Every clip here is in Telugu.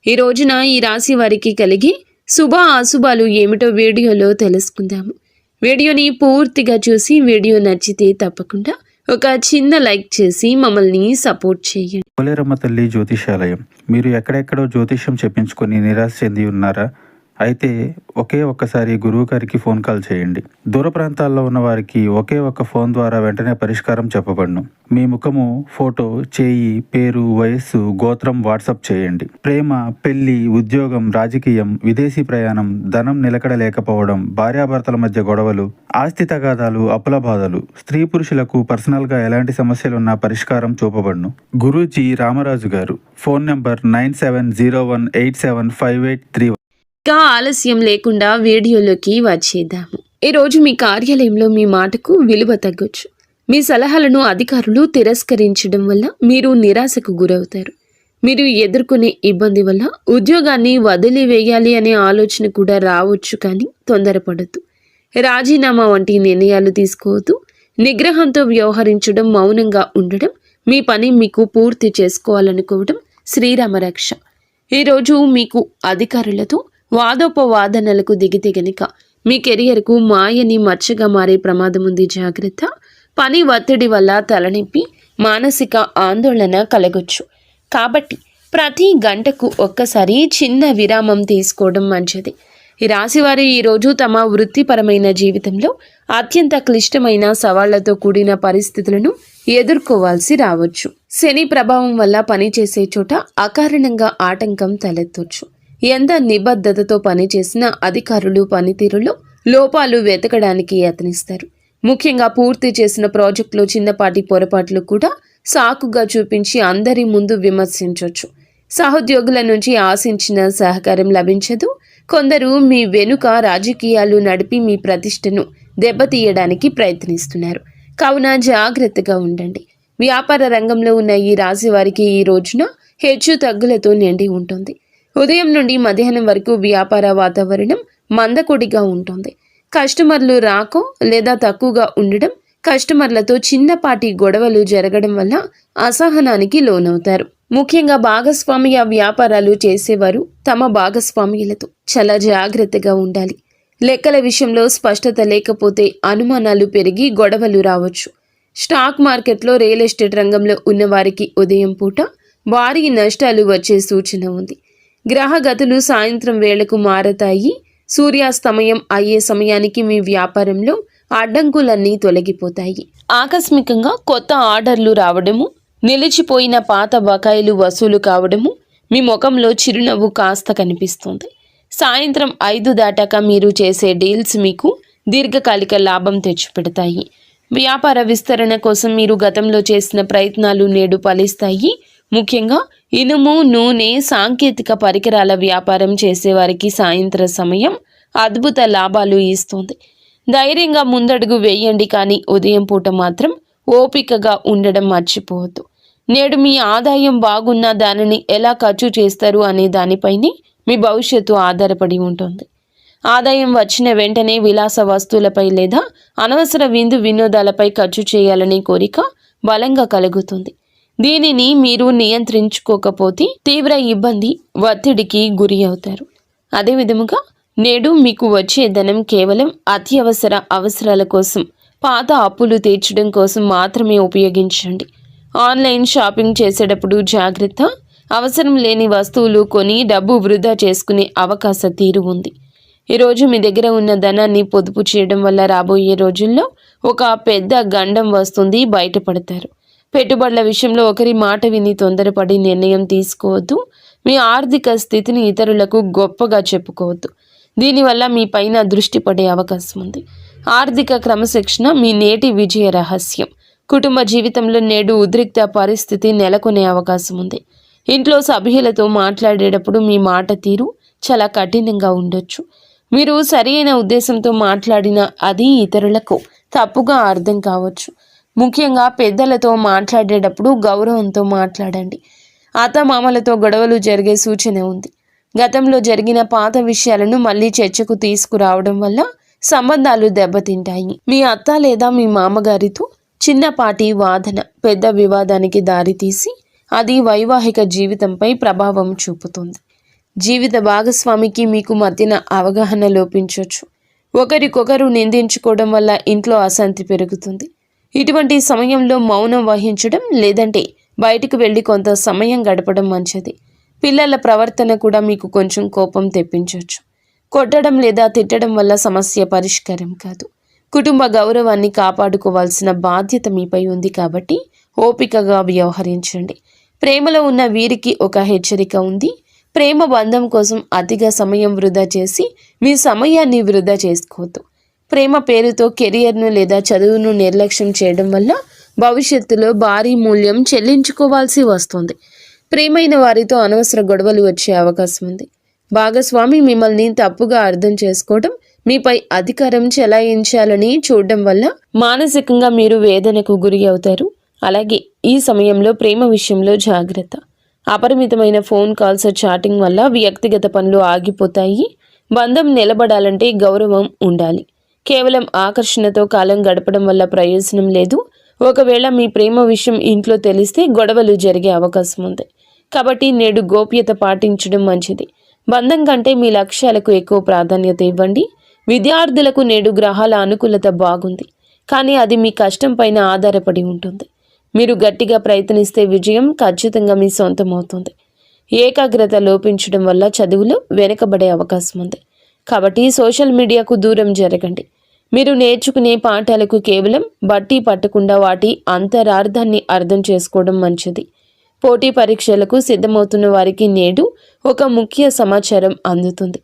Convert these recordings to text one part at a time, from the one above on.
ఈ రోజున ఈ రాశి వారికి కలిగే శుభ అశుభాలు ఏమిటో వీడియోలో తెలుసుకుందాము. వీడియోని పూర్తిగా చూసి వీడియో నచ్చితే తప్పకుండా ఒక చిన్న లైక్ చేసి మమ్మల్ని సపోర్ట్ చేయండి. పోలేరమ్మ తల్లి జ్యోతిషాలయం. మీరు ఎక్కడెక్కడో జ్యోతిష్యం చెప్పించుకొని నిరాశ చెంది ఉన్నారా? అయితే ఒక్కసారి గురువు గారికి ఫోన్ కాల్ చేయండి. దూర ప్రాంతాల్లో ఉన్న వారికి ఒకే ఒక్క ఫోన్ ద్వారా వెంటనే పరిష్కారం చెప్పబడును. మీ ముఖము, ఫోటో, చేయి, పేరు, వయస్సు, గోత్రం వాట్సాప్ చేయండి. ప్రేమ, పెళ్లి, ఉద్యోగం, రాజకీయం, విదేశీ ప్రయాణం, ధనం నిలకడ లేకపోవడం, భార్యాభర్తల మధ్య గొడవలు, ఆస్తి తగాదాలు, అప్పుల బాధలు, స్త్రీ పురుషులకు పర్సనల్గా ఎలాంటి సమస్యలున్నా పరిష్కారం చూపబడును. గురూజీ రామరాజు గారు. Phone number 9701875831. ఇంకా ఆలస్యం లేకుండా వీడియోలోకి వచ్చేద్దాము. ఈరోజు మీ కార్యాలయంలో మీ మాటకు విలువ తగ్గొచ్చు. మీ సలహాలను అధికారులు తిరస్కరించడం వల్ల మీరు నిరాశకు గురవుతారు. మీరు ఎదుర్కొనే ఇబ్బంది వల్ల ఉద్యోగాన్ని వదిలివేయాలి అనే ఆలోచన కూడా రావచ్చు, కానీ తొందరపడద్దు. రాజీనామా వంటి నిర్ణయాలు తీసుకోవద్దు. నిగ్రహంతో వ్యవహరించడం, మౌనంగా ఉండడం, మీ పని మీకు పూర్తి చేసుకోవాలనుకోవడం శ్రీరామరక్ష. ఈరోజు మీకు అధికారులతో వాదోపవాదనలకు దిగితే గనుక మీ కెరియర్కు మాయని మచ్చగా మారే ప్రమాదం ఉంది. జాగ్రత్త. పని ఒత్తిడి వల్ల తలనొప్పి, మానసిక ఆందోళన కలగొచ్చు. కాబట్టి ప్రతి గంటకు ఒక్కసారి చిన్న విరామం తీసుకోవడం మంచిది. ఈ రాశివారు ఈరోజు తమ వృత్తిపరమైన జీవితంలో అత్యంత క్లిష్టమైన సవాళ్లతో కూడిన పరిస్థితులను ఎదుర్కోవాల్సి రావచ్చు. శని ప్రభావం వల్ల పనిచేసే చోట అకారణంగా ఆటంకం తలెత్తొచ్చు. ఎంత నిబద్ధతతో పనిచేసిన అధికారులు పనితీరులో లోపాలు వెతకడానికి యత్నిస్తారు. ముఖ్యంగా పూర్తి చేసిన ప్రాజెక్టులో చిన్నపాటి పొరపాట్లు కూడా సాకుగా చూపించి అందరి ముందు విమర్శించవచ్చు. సహోద్యోగుల నుంచి ఆశించిన సహకారం లభించదు. కొందరు మీ వెనుక రాజకీయాలు నడిపి మీ ప్రతిష్టను దెబ్బతీయడానికి ప్రయత్నిస్తున్నారు. కావున జాగ్రత్తగా ఉండండి. వ్యాపార రంగంలో ఉన్న ఈ రాశి వారికి ఈ రోజున హెచ్చు తగ్గులతో నిండి ఉంటుంది. ఉదయం నుండి మధ్యాహ్నం వరకు వ్యాపార వాతావరణం మందకొడిగా ఉంటుంది. కస్టమర్లు రాకో లేదా తక్కువగా ఉండడం, కస్టమర్లతో చిన్నపాటి గొడవలు జరగడం వల్ల అసహనానికి లోనవుతారు. ముఖ్యంగా భాగస్వామ్య వ్యాపారాలు చేసేవారు తమ భాగస్వామ్యులతో చాలా జాగ్రత్తగా ఉండాలి. లెక్కల విషయంలో స్పష్టత లేకపోతే అనుమానాలు పెరిగి గొడవలు రావచ్చు. స్టాక్ మార్కెట్లో, రియల్ ఎస్టేట్ రంగంలో ఉన్నవారికి ఉదయం పూట భారీ నష్టాలు వచ్చే సూచన ఉంది. గ్రహగతులు సాయంత్రం వేళకు మారతాయి. సూర్యాస్తమయం అయ్యే సమయానికి మీ వ్యాపారంలో అడ్డంకులన్నీ తొలగిపోతాయి. ఆకస్మికంగా కొత్త ఆర్డర్లు రావడము, నిలిచిపోయిన పాత బకాయిలు వసూలు కావడము, మీ ముఖంలో చిరునవ్వు కాస్త కనిపిస్తుంది. సాయంత్రం 5 దాటాక మీరు చేసే డీల్స్ మీకు దీర్ఘకాలిక లాభం తెచ్చిపెడతాయి. వ్యాపార విస్తరణ కోసం మీరు గతంలో చేసిన ప్రయత్నాలు నేడు ఫలిస్తాయి. ముఖ్యంగా ఇనుము, నూనె, సాంకేతిక పరికరాల వ్యాపారం చేసేవారికి సాయంత్ర సమయం అద్భుత లాభాలు ఇస్తుంది. ధైర్యంగా ముందడుగు వేయండి, కానీ ఉదయం పూట మాత్రం ఓపికగా ఉండడం మర్చిపోవద్దు. నేడు మీ ఆదాయం బాగున్నా దానిని ఎలా ఖర్చు చేస్తారు అనే దానిపైనే మీ భవిష్యత్తు ఆధారపడి ఉంటుంది. ఆదాయం వచ్చిన వెంటనే విలాస వస్తువులపై లేదా అనవసర విందు వినోదాలపై ఖర్చు చేయాలనే కోరిక బలంగా కలుగుతుంది. దీనిని మీరు నియంత్రించుకోకపోతే తీవ్ర ఇబ్బంది, ఒత్తిడికి గురి అవుతారు. అదేవిధముగా నేడు మీకు వచ్చే ధనం కేవలం అత్యవసర అవసరాల కోసం, పాత అప్పులు తీర్చడం కోసం మాత్రమే ఉపయోగించండి. ఆన్లైన్ షాపింగ్ చేసేటప్పుడు జాగ్రత్త. అవసరం లేని వస్తువులు కొని డబ్బు వృధా చేసుకునే అవకాశ తీరు ఉంది. ఈరోజు మీ దగ్గర ఉన్న ధనాన్ని పొదుపు చేయడం వల్ల రాబోయే రోజుల్లో ఒక పెద్ద గండం వస్తుంది, బయటపడతారు. పెట్టుబడుల విషయంలో ఒకరి మాట విని తొందరపడి నిర్ణయం తీసుకోవద్దు. మీ ఆర్థిక స్థితిని ఇతరులకు గొప్పగా చెప్పుకోవద్దు. దీనివల్ల మీ పైన దృష్టి పడే అవకాశం ఉంది. ఆర్థిక క్రమశిక్షణ మీ నేటి విజయ రహస్యం. కుటుంబ జీవితంలో నేడు ఉద్రిక్త పరిస్థితి నెలకొనే అవకాశం ఉంది. ఇంట్లో సభ్యులతో మాట్లాడేటప్పుడు మీ మాట తీరు చాలా కఠినంగా ఉండొచ్చు. మీరు సరైన ఉద్దేశంతో మాట్లాడినా అది ఇతరులకు తప్పుగా అర్థం కావచ్చు. ముఖ్యంగా పెద్దలతో మాట్లాడేటప్పుడు గౌరవంతో మాట్లాడండి. అత్తమామలతో గొడవలు జరిగే సూచన ఉంది. గతంలో జరిగిన పాత విషయాలను మళ్ళీ చర్చకు తీసుకురావడం వల్ల సంబంధాలు దెబ్బతింటాయి. మీ అత్త లేదా మీ మామగారితో చిన్నపాటి వాదన పెద్ద వివాదానికి దారితీసి అది వైవాహిక జీవితంపై ప్రభావం చూపుతుంది. జీవిత భాగస్వామికి మీకు మధ్యన అవగాహన లోపించవచ్చు. ఒకరికొకరు నిందించుకోవడం వల్ల ఇంట్లో అశాంతి పెరుగుతుంది. ఇటువంటి సమయంలో మౌనం వహించడం లేదంటే బయటకు వెళ్ళి కొంత సమయం గడపడం మంచిది. పిల్లల ప్రవర్తన కూడా మీకు కొంచెం కోపం తెప్పించవచ్చు. కొట్టడం లేదా తిట్టడం వల్ల సమస్య పరిష్కారం కాదు. కుటుంబ గౌరవాన్ని కాపాడుకోవాల్సిన బాధ్యత మీపై ఉంది కాబట్టి ఓపికగా వ్యవహరించండి. ప్రేమలో ఉన్న వీరికి ఒక హెచ్చరిక ఉంది. ప్రేమ బంధం కోసం అతిగా సమయం వృధా చేసి మీ సమయాన్ని వృధా చేసుకోవద్దు. ప్రేమ పేరుతో కెరియర్ను లేదా చదువును నిర్లక్ష్యం చేయడం వల్ల భవిష్యత్తులో భారీ మూల్యం చెల్లించుకోవాల్సి వస్తుంది. ప్రియమైన వారితో అనవసర గొడవలు వచ్చే అవకాశం ఉంది. భాగస్వామి మిమ్మల్ని తప్పుగా అర్థం చేసుకోవడం, మీపై అధికారం చెలాయించాలని చూడడం వల్ల మానసికంగా మీరు వేదనకు గురి అవుతారు. అలాగే ఈ సమయంలో ప్రేమ విషయంలో జాగ్రత్త. అపరిమితమైన ఫోన్ కాల్స్, చాటింగ్ వల్ల వ్యక్తిగత పనులు ఆగిపోతాయి. బంధం నిలబడాలంటే గౌరవం ఉండాలి. కేవలం ఆకర్షణతో కాలం గడపడం వల్ల ప్రయోజనం లేదు. ఒకవేళ మీ ప్రేమ విషయం ఇంట్లో తెలిస్తే గొడవలు జరిగే అవకాశం ఉంది. కాబట్టి నేడు గోప్యత పాటించడం మంచిది. బంధం కంటే మీ లక్ష్యాలకు ఎక్కువ ప్రాధాన్యత ఇవ్వండి. విద్యార్థులకు నేడు గ్రహాల అనుకూలత బాగుంది, కానీ అది మీ కష్టం పైన ఆధారపడి ఉంటుంది. మీరు గట్టిగా ప్రయత్నిస్తే విజయం ఖచ్చితంగా మీ సొంతం అవుతుంది. ఏకాగ్రత లోపించడం వల్ల చదువులు వెనుకబడే అవకాశం ఉంది. కాబట్టి సోషల్ మీడియాకు దూరం జరగండి. మీరు నేర్చుకునే పాఠాలకు కేవలం బట్టి పట్టకుండా వాటి అంతరార్థాన్ని అర్థం చేసుకోవడం మంచిది. పోటీ పరీక్షలకు సిద్ధమవుతున్న వారికి నేడు ఒక ముఖ్య సమాచారం అందుతుంది.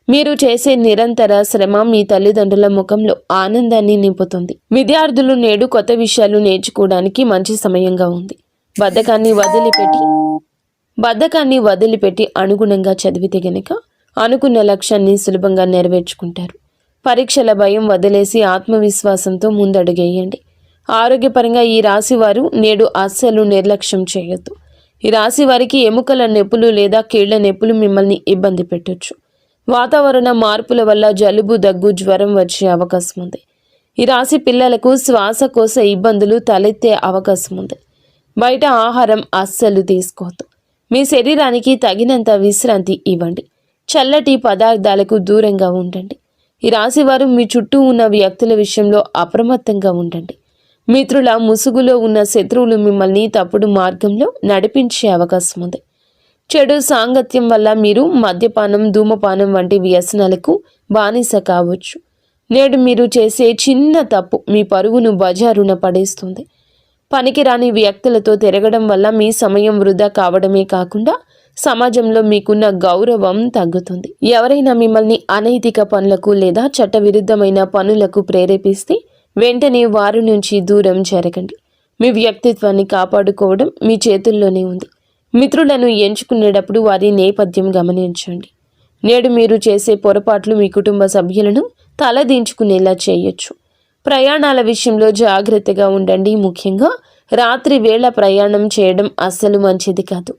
మీరు చేసే నిరంతర శ్రమ మీ తల్లిదండ్రుల ముఖంలో ఆనందాన్ని నింపుతుంది. విద్యార్థులు నేడు కొత్త విషయాలు నేర్చుకోవడానికి మంచి సమయంగా ఉంది. బద్ధకాన్ని వదిలిపెట్టి అనుగుణంగా చదివితే గనక అనుకున్న లక్ష్యాన్ని సులభంగా నెరవేర్చుకుంటారు. పరీక్షల భయం వదిలేసి ఆత్మవిశ్వాసంతో ముందడుగేయండి. ఆరోగ్యపరంగా ఈ రాశి వారు నేడు అస్సలు నిర్లక్ష్యం చేయొద్దు. ఈ రాశి వారికి ఎముకల నొప్పులు లేదా కీళ్ల నొప్పులు మిమ్మల్ని ఇబ్బంది పెట్టొచ్చు. వాతావరణ మార్పుల వల్ల జలుబు, దగ్గు, జ్వరం వచ్చే అవకాశం ఉంది. ఈ రాశి పిల్లలకు శ్వాసకోశ ఇబ్బందులు తలెత్తే అవకాశం ఉంది. బయట ఆహారం అస్సలు తీసుకోవద్దు. మీ శరీరానికి తగినంత విశ్రాంతి ఇవ్వండి. చల్లటి పదార్థాలకు దూరంగా ఉండండి. ఈ రాశివారు మీ చుట్టూ ఉన్న వ్యక్తుల విషయంలో అప్రమత్తంగా ఉండండి. మిత్రుల ముసుగులో ఉన్న శత్రువులు మిమ్మల్ని తప్పుడు మార్గంలో నడిపించే అవకాశం ఉంది. చెడు సాంగత్యం వల్ల మీరు మద్యపానం, ధూమపానం వంటి వ్యసనాలకు బానిస కావచ్చు. నేడు మీరు చేసే చిన్న తప్పు మీ పరువును బజారున పడేస్తుంది. పనికిరాని వ్యక్తులతో తిరగడం వల్ల మీ సమయం వృధా కావడమే కాకుండా సమాజంలో మీకున్న గౌరవం తగ్గుతుంది. ఎవరైనా మిమ్మల్ని అనైతిక పనులకు లేదా చట్టవిరుద్ధమైన పనులకు ప్రేరేపిస్తే వెంటనే వారి నుంచి దూరం జరగండి. మీ వ్యక్తిత్వాన్ని కాపాడుకోవడం మీ చేతుల్లోనే ఉంది. మిత్రులను ఎంచుకునేటప్పుడు వారి నేపథ్యం గమనించండి. నేడు మీరు చేసే పొరపాట్లు మీ కుటుంబ సభ్యులను తలదించుకునేలా చేయొచ్చు. ప్రయాణాల విషయంలో జాగ్రత్తగా ఉండండి. ముఖ్యంగా రాత్రి వేళ ప్రయాణం చేయడం అస్సలు మంచిది కాదు.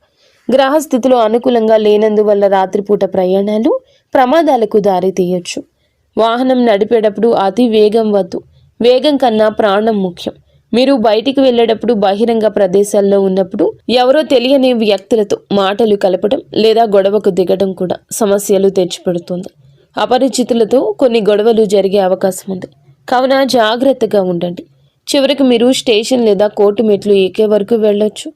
గ్రహస్థితిలో అనుకూలంగా లేనందువల్ల రాత్రిపూట ప్రయాణాలు ప్రమాదాలకు దారితీయొచ్చు. వాహనం నడిపేటప్పుడు అతి వేగం వద్దు. వేగం కన్నా ప్రాణం ముఖ్యం. మీరు బయటికి వెళ్ళేటప్పుడు బహిరంగ ప్రదేశాల్లో ఉన్నప్పుడు ఎవరో తెలియని వ్యక్తులతో మాటలు కలపడం లేదా గొడవకు దిగడం కూడా సమస్యలు తెచ్చిపెడుతుంది. అపరిచితులతో కొన్ని గొడవలు జరిగే అవకాశం ఉంది. కావున జాగ్రత్తగా ఉండండి. చివరికి మీరు స్టేషన్ లేదా కోర్టు మెట్లు ఎక్కే వరకు వెళ్ళొచ్చు.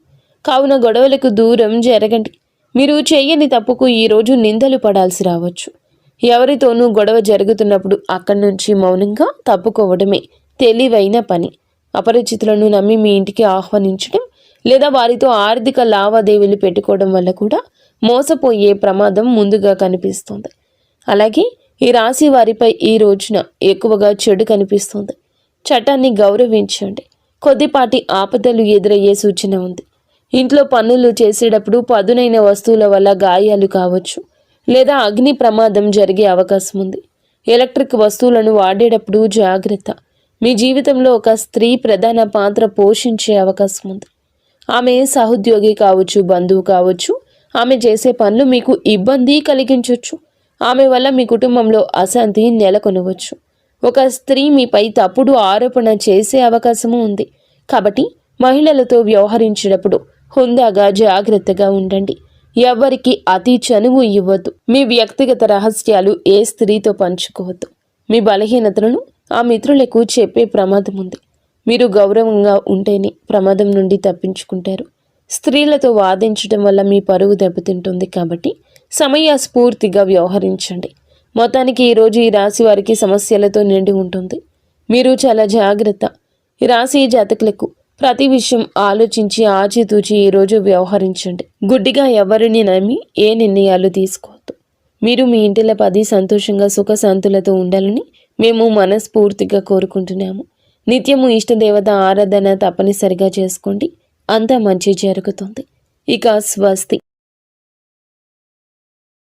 కావున గొడవలకు దూరం జరగండి. మీరు చేయని తప్పుకు ఈరోజు నిందలు పడాల్సి రావచ్చు. ఎవరితోనూ గొడవ జరుగుతున్నప్పుడు అక్కడి నుంచి మౌనంగా తప్పుకోవడమే తెలివైన పని. అపరిచితులను నమ్మి మీ ఇంటికి ఆహ్వానించడం లేదా వారితో ఆర్థిక లావాదేవీలు పెట్టుకోవడం వల్ల కూడా మోసపోయే ప్రమాదం ముందుగా కనిపిస్తుంది. అలాగే ఈ రాశి వారిపై ఈ రోజున ఎక్కువగా చెడు కనిపిస్తుంది. చట్టాన్ని గౌరవించండి. కొద్దిపాటి ఆపదలు ఎదురయ్యే సూచన ఉంది. ఇంట్లో పనులు చేసేటప్పుడు పదునైన వస్తువుల వల్ల గాయాలు కావచ్చు లేదా అగ్ని ప్రమాదం జరిగే అవకాశం ఉంది. ఎలక్ట్రిక్ వస్తువులను వాడేటప్పుడు జాగ్రత్త. మీ జీవితంలో ఒక స్త్రీ ప్రధాన పాత్ర పోషించే అవకాశం ఉంది. ఆమె సహోద్యోగి కావచ్చు, బంధువు కావచ్చు. ఆమె చేసే పనులు మీకు ఇబ్బంది కలిగించవచ్చు. ఆమె వల్ల మీ కుటుంబంలో అశాంతి నెలకొనవచ్చు. ఒక స్త్రీ మీపై తప్పుడు ఆరోపణ చేసే అవకాశము ఉంది. కాబట్టి మహిళలతో వ్యవహరించేటప్పుడు హుందాగా జాగ్రత్తగా ఉండండి. ఎవరికి అతి చనువు ఇవ్వద్దు. మీ వ్యక్తిగత రహస్యాలు ఏ స్త్రీతో పంచుకోవద్దు. మీ బలహీనతలను ఆ మిత్రులకు చెప్పే ప్రమాదం ఉంది. మీరు గౌరవంగా ఉంటేనే ప్రమాదం నుండి తప్పించుకుంటారు. స్త్రీలతో వాదించడం వల్ల మీ పరువు దెబ్బతింటుంది కాబట్టి సమయస్ఫూర్తిగా వ్యవహరించండి. మొత్తానికి ఈరోజు ఈ రాశి వారికి సమస్యలతో నిండి ఉంటుంది. మీరు చాలా జాగ్రత్త. ఈ రాశి జాతకులకు ప్రతి విషయం ఆలోచించి ఆచితూచి ఈరోజు వ్యవహరించండి. గుడ్డిగా ఎవరిని నమ్మి ఏ నిర్ణయాలు తీసుకోవద్దు. మీరు మీ ఇంటిలో 10 సంతోషంగా సుఖశాంతులతో ఉండాలని మేము మనస్ఫూర్తిగా కోరుకుంటున్నాము. నిత్యము ఇష్టదేవత ఆరాధన తప్పనిసరిగా చేసుకోండి. అంతా మంచి జరుగుతుంది. ఇక స్వస్తి.